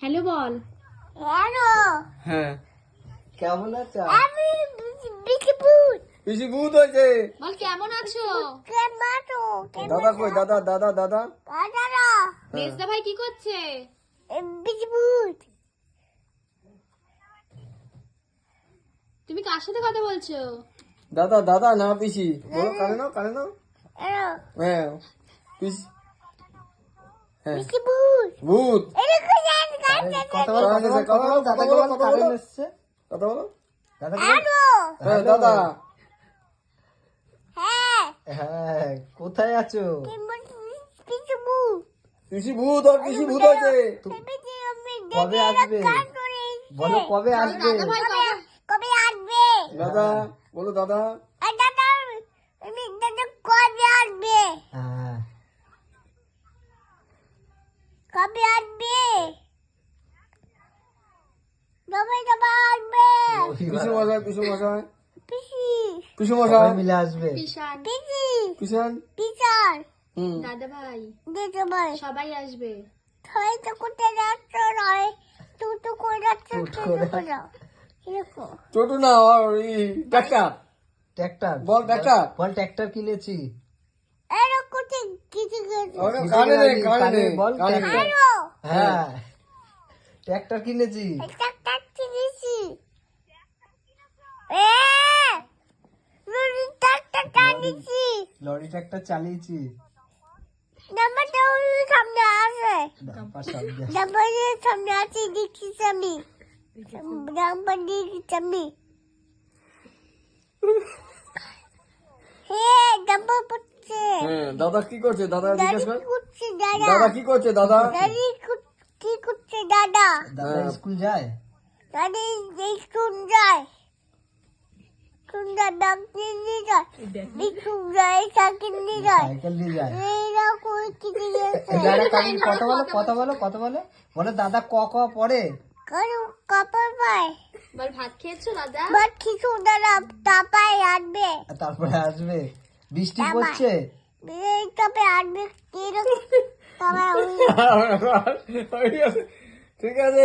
Hello বল। Hello. হ্যাঁ কেমন আছো? আমি বিকি ভূত। পিসি ভূত হয়েছে। বল কেমন আছো? কেমন আছো? দাদা কই? দাদা দাদা দাদা দাদা মেজদা ভাই কি করছে? বিকি ভূত। তুমি কার সাথে কথা বলছো? দাদা দাদা না পিসি বলো, কানে নাও কানে নাও। হ্যালো হ্যাঁ পিসি, হ্যাঁ বিকি ভূত। ভূত। এরকম জান কথা বলো, কথা বলো, কথা বলো, দাদাকে বলো, কারেন্ট এসছে। কথা বলো। দাদাকে বলো। হ্যালো। হ্যাঁ দাদা। হ্যাঁ হ্যাঁ, কোথায় আছো? বিকি ভূত। পিসি ভূত আর পিসি ভূত হয়েছে। বিকি আমি কবে আসবে? বলো কবে আসবে? দাদা ভাই কবে? কবে আসবে? দাদা বলো দাদা। আর দাদা আমি দাদা কবে আসবে? হ্যাঁ, কবে আসবে? কবে কবে আসবে? পিসু মশাই পিসু মশাই পিসি পিসু সবাই মশাই মিলে আসবে। কিষান, পিসি কিষান। পিসার দাদা ভাই দিতে ভাই সবাই আসবে। সবাই তো কোথায় যাচ্ছ নয় তুই তো করে যাচ্ছ টুট করে। এরকম ছোট না আর ট্রাক্টর। ট্র্যাক্টর বল ট্রাক্টর। বল, ট্র্যাক্টর কিনেছি। এরকম কিছু কিছু কানে নে কানে কানে নে বল, কানে নে। ট্রাক্টর। হ্যালো হ্যাঁ, ট্র্যাক্টর কিনেছি। একটা টাচ্ছি দিছি এ লুরি টাটা টানিছি লরি ট্র্যাক্টর চালিয়েছি। নাম্বারটা ওই সামনে আছে ডাম্পার শব্দ। নাম্বারের সামনে আছে দেখিস আমি নাম্বার দেখিস আমি হে নাম্বার পড়ছে হ্যাঁ দাদা কি করছে? দাদা জিজ্ঞেস দাদি কর। করছে দাদা দাদা কি করছে? দাদা দাদি কি করছে দাদা দাদা স্কুল যায়? দাদি স্কুল যায় সুন্দর ডাক্তার নিয়ে যায় স্কুল যায় সাইকেল নিয়ে যায় সাইকেল দিয়ে যায়। এরা করে কিছু গেছে দাদা কাকি কথা বলো, কথা বলো, কথা বলো। বলো দাদা ক ক পড়ে। কারো কাপড় পায় বল ভাত খেয়েছো দাদা? বাট কিছু দাদা তাপায় আসবে আর তারপরে আসবে। বৃষ্টি পড়ছে। এই তবে আসবে কিরকম তারপরে ঠিক আছে।